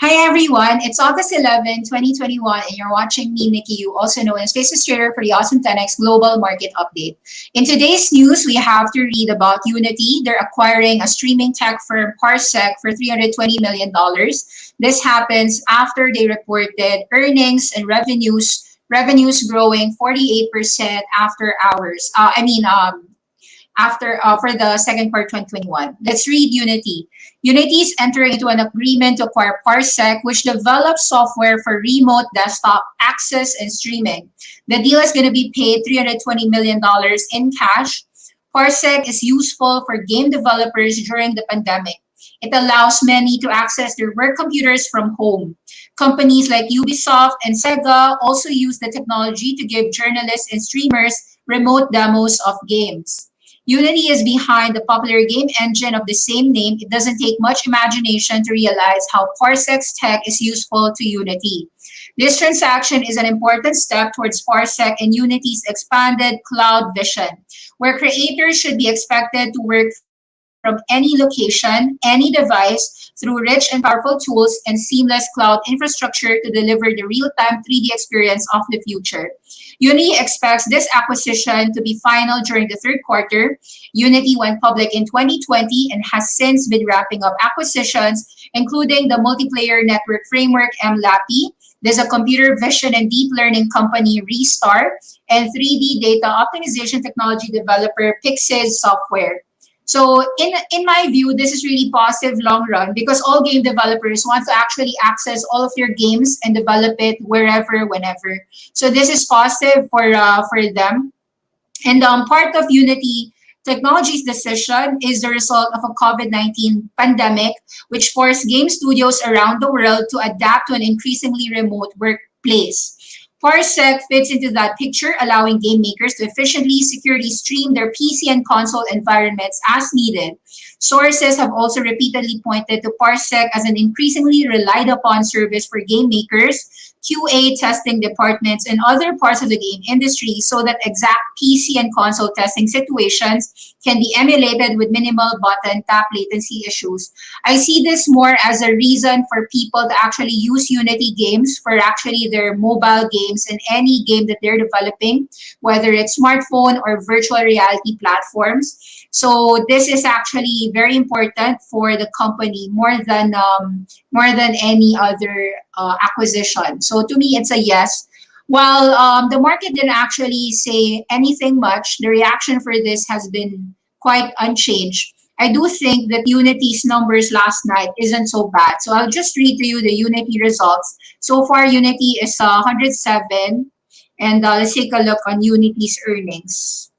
Hi everyone, it's August 11, 2021, and you're watching me, Nikki Yu, also known as Faces Trader for the Awesome 10X Global Market Update. In today's news, we have to read about Unity. They're acquiring a streaming tech firm, Parsec, for $320 million. This happens after they reported earnings and revenues growing 48% after hours. After for the second quarter 2021. Let's read Unity. Unity is entering into an agreement to acquire Parsec, which develops software for remote desktop access and streaming. The deal is going to be paid $320 million in cash. Parsec is useful for game developers during the pandemic. It allows many to access their work computers from home. Companies like Ubisoft and Sega also use the technology to give journalists and streamers remote demos of games. Unity is behind the popular game engine of the same name. It doesn't take much imagination to realize how Parsec's tech is useful to Unity. This transaction is an important step towards Parsec and Unity's expanded cloud vision, where creators should be expected to work from any location, any device, through rich and powerful tools and seamless cloud infrastructure to deliver the real-time 3D experience of the future. Unity expects this acquisition to be final during the third quarter. Unity went public in 2020 and has since been wrapping up acquisitions, including the multiplayer network framework MLAPI. There's a computer vision and deep learning company, Restar, and 3D data optimization technology developer, Pixis Software. So in my view, this is really positive long run because all game developers want to actually access all of their games and develop it wherever, whenever. So this is positive for them. And part of Unity Technology's decision is the result of a COVID-19 pandemic, which forced game studios around the world to adapt to an increasingly remote workplace. Parsec fits into that picture, allowing game makers to efficiently, securely stream their PC and console environments as needed. Sources have also repeatedly pointed to Parsec as an increasingly relied upon service for game makers, QA testing departments, and other parts of the game industry so that exact PC and console testing situations can be emulated with minimal button tap latency issues. I see this more as a reason for people to actually use Unity games for actually their mobile games and any game that they're developing, whether it's smartphone or virtual reality platforms. So this is actually very important for the company more than any other acquisition. So to me, it's a yes. While the market didn't actually say anything much, the reaction for this has been quite unchanged. I do think that Unity's numbers last night isn't so bad. So I'll just read to you the Unity results. So far, Unity is 107. And let's take a look on Unity's earnings.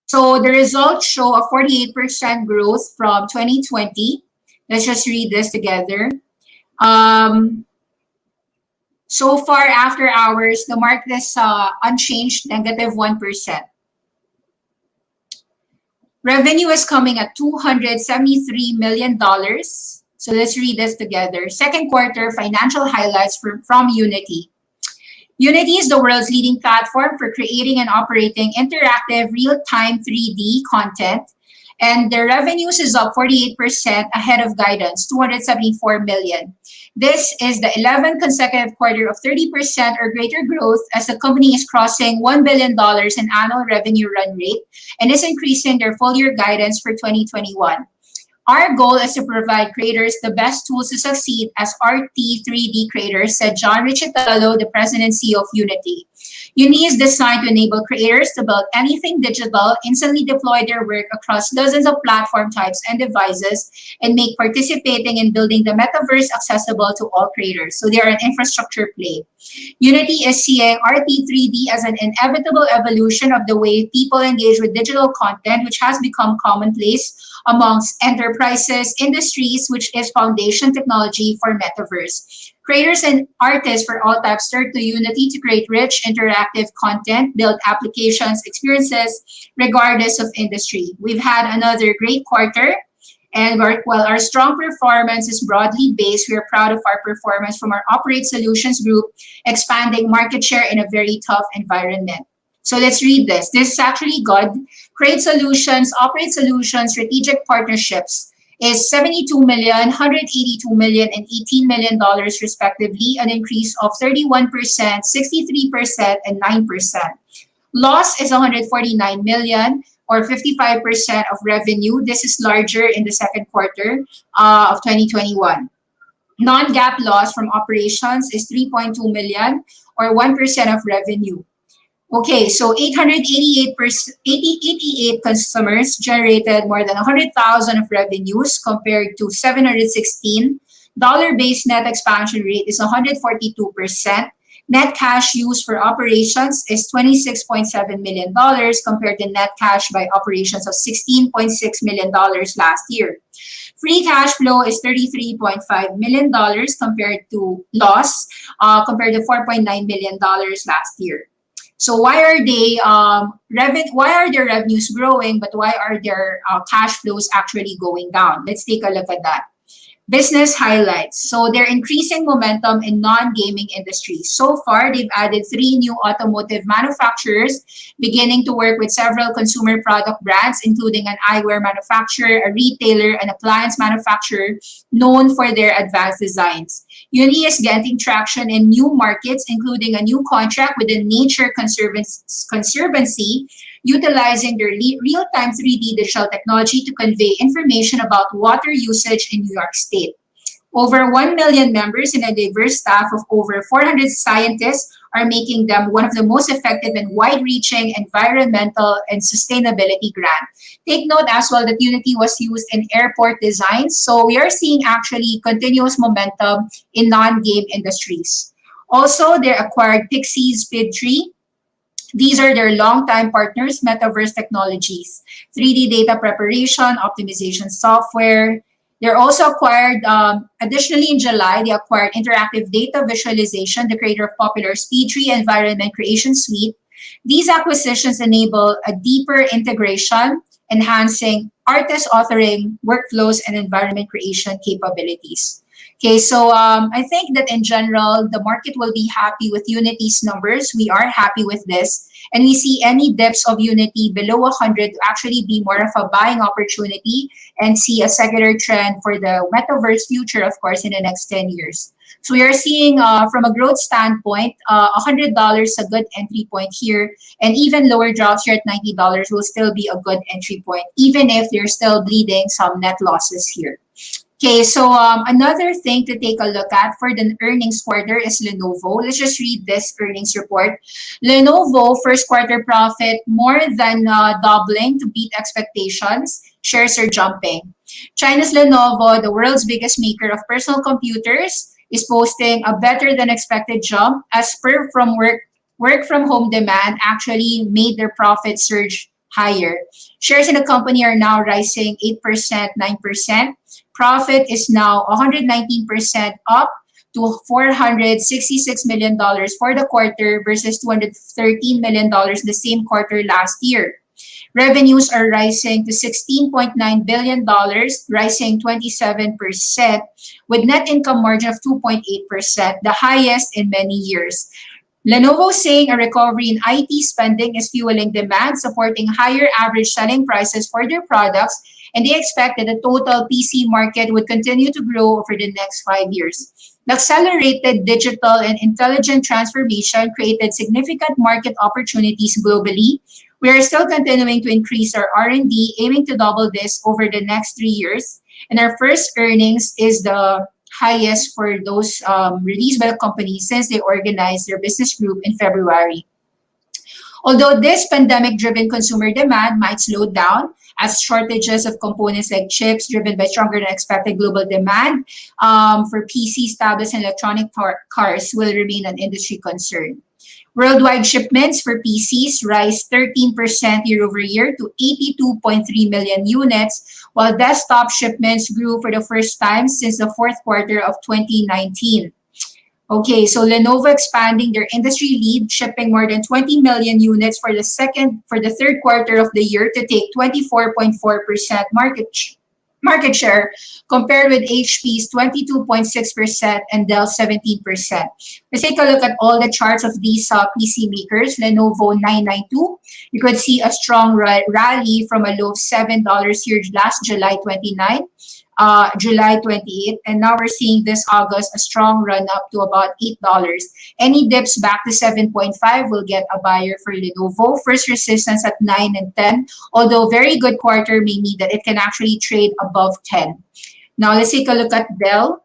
So the results show a 48% growth from 2020. Let's just read this together. So far after hours, the market is unchanged, -1%. Revenue is coming at $273 million. So let's read this together. Second quarter financial highlights from Unity. Unity is the world's leading platform for creating and operating interactive real-time 3D content. And the revenues is up 48% ahead of guidance, $274 million. This is the 11th consecutive quarter of 30% or greater growth as the company is crossing $1 billion in annual revenue run rate and is increasing their full year guidance for 2021. Our goal is to provide creators the best tools to succeed as RT3D creators, said John Riccitello, the president and CEO of Unity. Unity is designed to enable creators to build anything digital, instantly deploy their work across dozens of platform types and devices, and make participating in building the metaverse accessible to all creators. So they are an infrastructure play. Unity is seeing RT3D as an inevitable evolution of the way people engage with digital content, which has become commonplace amongst enterprises, industries, which is foundation technology for metaverse. Creators and artists for all types turn to Unity to create rich, interactive content, build applications, experiences, regardless of industry. We've had another great quarter, and while our strong performance is broadly based, we are proud of our performance from our Operate Solutions group, expanding market share in a very tough environment. So let's read this. This is actually good. Create solutions, operate solutions, strategic partnerships. is 72 million, 182 million, and $18 million respectively, an increase of 31%, 63%, and 9%. Loss is 149 million or 55% of revenue. This is larger in the second quarter of 2021. Non-GAAP loss from operations is 3.2 million or 1% of revenue. Okay, so 88 customers generated more than 100,000 of revenues compared to 716. Dollar-based net expansion rate is 142%. Net cash used for operations is $26.7 million compared to net cash by operations of $16.6 million last year. Free cash flow is $33.5 million compared to loss, compared to $4.9 million last year. So why are their revenues growing, but why are their cash flows actually going down? Let's take a look at that. Business highlights. So they're increasing momentum in non-gaming industries. So far, they've added 3 new automotive manufacturers, beginning to work with several consumer product brands, including an eyewear manufacturer, a retailer, an appliance manufacturer known for their advanced designs. Unity is getting traction in new markets, including a new contract with the Nature Conservancy, utilizing their real-time 3D digital technology to convey information about water usage in New York State. Over 1 million members and a diverse staff of over 400 scientists are making them one of the most effective and wide-reaching environmental and sustainability grants. Take note as well that Unity was used in airport designs, so we are seeing actually continuous momentum in non-game industries. Also, they acquired Pixie's Bid3. These are their longtime partners, Metaverse Technologies, 3D data preparation, optimization software. They're also acquired, additionally in July, they acquired Interactive Data Visualization, the creator of popular SpeedTree Environment Creation Suite. These acquisitions enable a deeper integration, enhancing artist authoring, workflows, and environment creation capabilities. Okay, so I think that in general, the market will be happy with Unity's numbers. We are happy with this. And we see any dips of Unity below 100 to actually be more of a buying opportunity and see a secular trend for the metaverse future, of course, in the next 10 years. So we are seeing from a growth standpoint, $100 is a good entry point here. And even lower drops here at $90 will still be a good entry point, even if they're still bleeding some net losses here. Okay, so another thing to take a look at for the earnings quarter is Lenovo. Let's just read this earnings report. Lenovo first quarter profit more than doubling to beat expectations. Shares are jumping. China's Lenovo, the world's biggest maker of personal computers, is posting a better than expected jump as per from work from home demand actually made their profit surge higher. Shares in the company are now rising 8%, 9%. Profit is now 119% up to $466 million for the quarter versus $213 million the same quarter last year. Revenues are rising to $16.9 billion, rising 27%, with net income margin of 2.8%, the highest in many years. Lenovo saying a recovery in IT spending is fueling demand, supporting higher average selling prices for their products, and they expect that the total PC market would continue to grow over the next 5 years. The accelerated digital and intelligent transformation created significant market opportunities globally. We are still continuing to increase our R&D, aiming to double this over the next 3 years. And our first earnings is the highest for those released by the company since they organized their business group in February. Although this pandemic-driven consumer demand might slow down as shortages of components like chips driven by stronger than expected global demand for PCs, tablets, and electronic cars will remain an industry concern. Worldwide shipments for PCs rise 13% year over year to 82.3 million units, while desktop shipments grew for the first time since the fourth quarter of 2019. Okay, so Lenovo expanding their industry lead, shipping more than 20 million units for the third quarter of the year to take 24.4% market share, compared with HP's 22.6% and Dell's 17%. Let's take a look at all the charts of these PC makers. Lenovo 992, you could see a strong rally from a low of $7 here last July 29. July 28th, and now we're seeing this August a strong run up to about $8. Any dips back to 7.5 will get a buyer for Lenovo. First resistance at 9 and 10, although very good quarter may mean that it can actually trade above 10. Now let's take a look at Dell,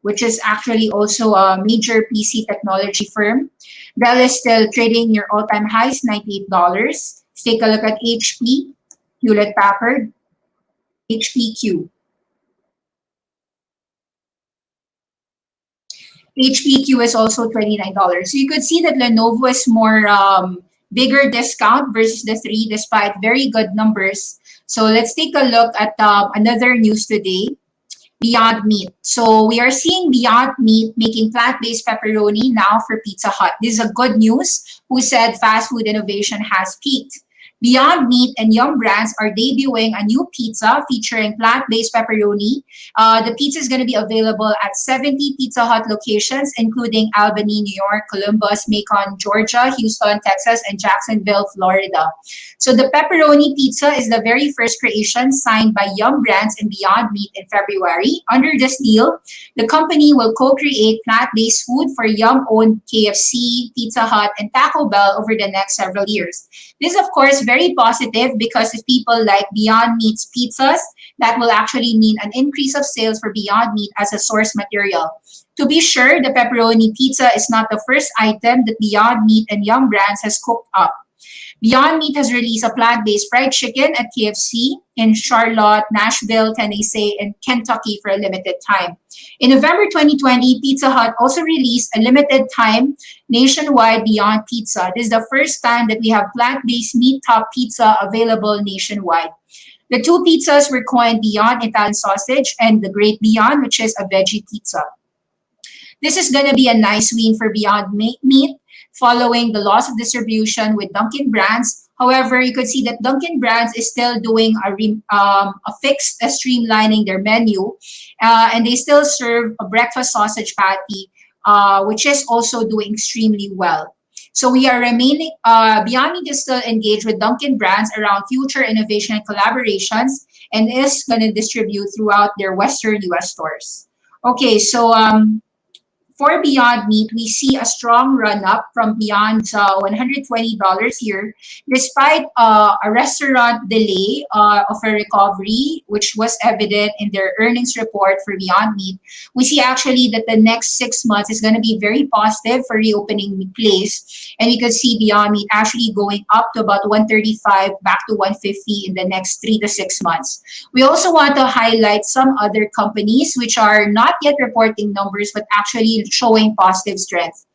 which is actually also a major PC technology firm. Dell is still trading near all-time highs, $98. Let's take a look at HP, Hewlett Packard, HPQ. HPQ is also $29. So you could see that Lenovo is more bigger discount versus the three, despite very good numbers. So let's take a look at another news today. Beyond Meat. So we are seeing Beyond Meat making plant-based pepperoni now for Pizza Hut. This is a good news. Who said fast food innovation has peaked? Beyond Meat and Yum Brands are debuting a new pizza featuring plant-based pepperoni. The pizza is going to be available at 70 Pizza Hut locations, including Albany, New York, Columbus, Macon, Georgia, Houston, Texas, and Jacksonville, Florida. So the pepperoni pizza is the very first creation signed by Yum Brands and Beyond Meat in February. Under this deal, the company will co-create plant-based food for Yum-owned KFC, Pizza Hut, and Taco Bell over the next several years. This is, of course, very positive because if people like Beyond Meat's pizzas, that will actually mean an increase of sales for Beyond Meat as a source material. To be sure, the pepperoni pizza is not the first item that Beyond Meat and Yum Brands has cooked up. Beyond Meat has released a plant-based fried chicken at KFC in Charlotte, Nashville, Tennessee, and Kentucky for a limited time. In November 2020, Pizza Hut also released a limited time nationwide Beyond Pizza. This is the first time that we have plant-based meat top pizza available nationwide. The two pizzas were coined Beyond Italian Sausage and the Great Beyond, which is a veggie pizza. This is going to be a nice win for Beyond Meat, following the loss of distribution with Dunkin' Brands. However, you could see that Dunkin' Brands is still doing a fixed streamlining their menu, and they still serve a breakfast sausage patty, which is also doing extremely well. So we are remaining, Beyond Meat is still engaged with Dunkin' Brands around future innovation and collaborations, and is going to distribute throughout their Western US stores. Okay, so for Beyond Meat, we see a strong run-up from beyond $120 here, despite a restaurant delay of a recovery, which was evident in their earnings report for Beyond Meat. We see actually that the next 6 months is going to be very positive for reopening place, and we could see Beyond Meat actually going up to about 135 back to 150 in the next 3 to 6 months. We also want to highlight some other companies which are not yet reporting numbers but actually showing positive strength.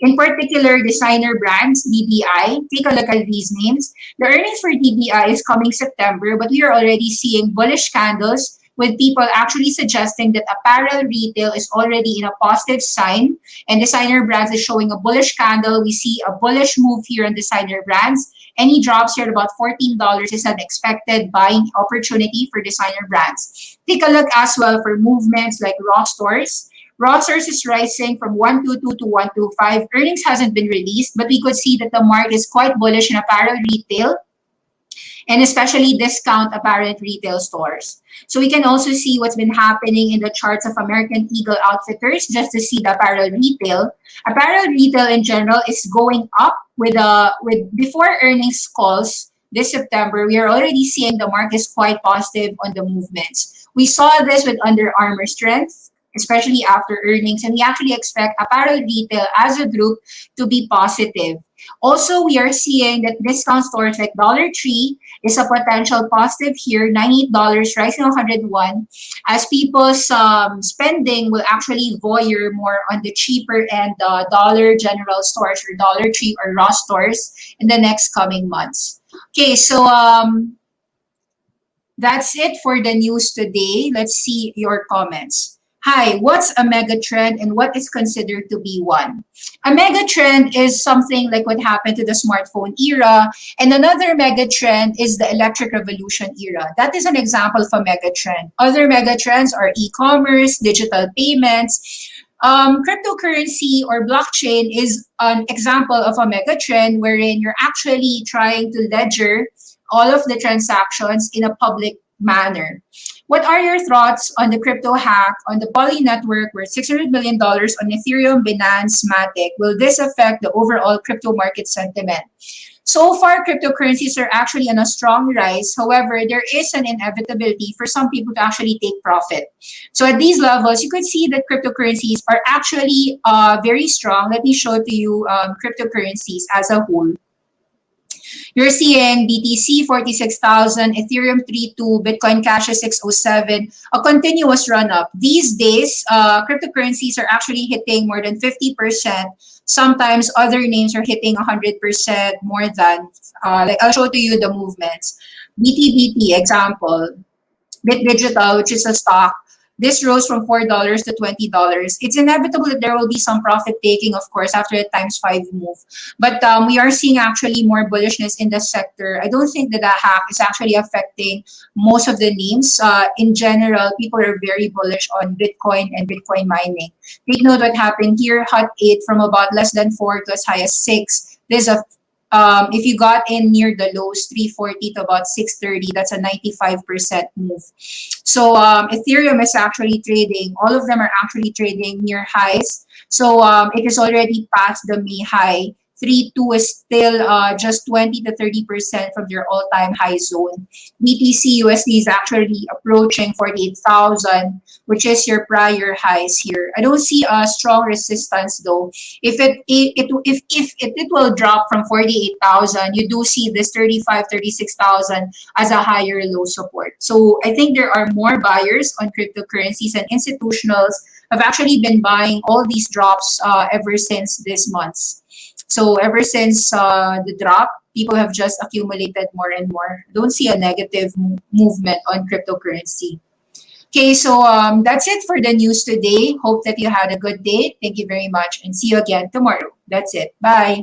In particular, designer brands, DBI. Take a look at these names. The earnings for DBI is coming September, but we are already seeing bullish candles with people actually suggesting that apparel retail is already in a positive sign, and designer brands is showing a bullish candle. We see a bullish move here on designer brands. Any drops here at about $14 is an expected buying opportunity for designer brands. Take a look as well for movements like Raw Stores. Raw Stores is rising from 122 to 125. Earnings hasn't been released, but we could see that the market is quite bullish in apparel retail, and especially discount apparel retail stores. So we can also see what's been happening in the charts of American Eagle Outfitters just to see the apparel retail. Apparel retail in general is going up with before earnings calls this September. We are already seeing the market is quite positive on the movements. We saw this with Under Armour strength, especially after earnings, and we actually expect apparel retail as a group to be positive. Also, we are seeing that discount stores like Dollar Tree is a potential positive here, $98, rising 101, as people's spending will actually voyeur more on the cheaper end Dollar General stores or Dollar Tree or Ross stores in the next coming months. Okay, so that's it for the news today. Let's see your comments. Hi, what's a mega trend and what is considered to be one? A mega trend is something like what happened to the smartphone era, and another mega trend is the electric revolution era. That is an example of a mega trend. Other mega trends are e-commerce, digital payments. Cryptocurrency or blockchain is an example of a mega trend wherein you're actually trying to ledger all of the transactions in a public manner. What are your thoughts on the crypto hack on the Poly network worth $600 million on Ethereum, Binance, Matic? Will this affect the overall crypto market sentiment? So far, cryptocurrencies are actually on a strong rise. However, there is an inevitability for some people to actually take profit. So at these levels, you could see that cryptocurrencies are actually very strong. Let me show to you cryptocurrencies as a whole. You're seeing BTC 46,000, Ethereum 32, Bitcoin Cash is 607, a continuous run up. These days, cryptocurrencies are actually hitting more than 50%. Sometimes other names are hitting 100% more than, like I'll show to you the movements. BTBT example, Bit Digital, which is a stock, this rose from $4 to $20. It's inevitable that there will be some profit taking, of course, after a times 5 move. But we are seeing actually more bullishness in the sector. I don't think that the hack is actually affecting most of the names. In general, people are very bullish on Bitcoin and Bitcoin mining. Take note what happened here. Hot 8 from about less than 4 to as high as 6. There's a if you got in near the lows, 340 to about 630, that's a 95% move. So Ethereum is actually trading, all of them are actually trading near highs. So it is already past the May high. 3.2 is still just 20 to 30% from their all-time high zone. BTC USD is actually approaching 48,000, which is your prior highs here. I don't see a strong resistance though. If it will drop from 48,000, you do see this 35, 36,000 as a higher low support. So I think there are more buyers on cryptocurrencies, and institutionals have actually been buying all these drops ever since this month. So ever since the drop, people have just accumulated more and more. Don't see a negative movement on cryptocurrency. Okay, so that's it for the news today. Hope that you had a good day. Thank you very much and see you again tomorrow. That's it. Bye.